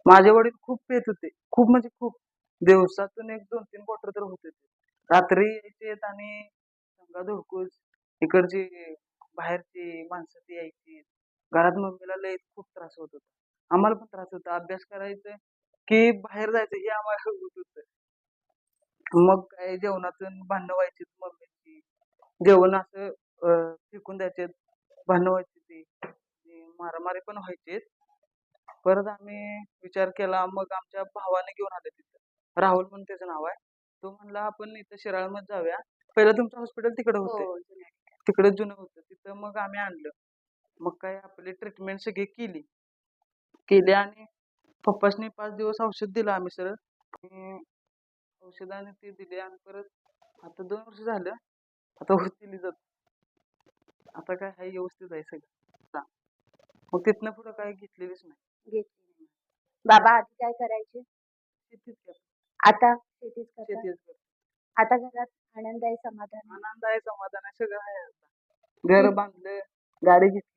माझे वडील खूप पेत होते. खूप म्हणजे खूप. दिवसातून एक 2-3 क्वार्टर तर होते ते. रात्री यायचेत आणि दंगा धुडकूस. इकडची बाहेरची माणसं ती यायची. घरात मम्मीला लय खूप त्रास होत होता. आम्हाला पण त्रास होता. अभ्यास करायचं की बाहेर जायचं हे आम्हाला होत होतं. मग काय जेवणातून भांडणं व्हायची मम्मीची. जेवण असं फेकून द्यायचे. भांडणं व्हायची ती. आणि मारामारी पण व्हायची. परत आम्ही विचार केला. मग आमच्या भावाने घेऊन आले तिथं. राहुल म्हणून त्याचं नाव आहे. तो म्हणला आपण इथं शिराळमध्ये जाऊया. पहिलं तुमचं हॉस्पिटल तिकडे होते. तिकडे जुनं होतं. तिथं मग आम्ही आणलं. मग काय आपली ट्रीटमेंट सगळी केली. केली आणि पप्पासनी 5 दिवस औषध दिलं आम्ही सरळ. आणि औषधाने ते दिले आणि परत आता 2 वर्ष झालं. आता होस्टेलला जातो. आता काय आहे व्यवस्थित आहे सगळं. मग तिथनं पुढं काय घेतलेलीच नाही. घेतली. बाबा आधी काय करायचे? शेतीच करतो. आता शेतीच करतात. शेतीच करतो. आता घरात आनंद आहे, समाधान आहे. आनंद आहे, समाधान आहे, सगळं आहे आता. घर बांधलं, गाडी घेतली.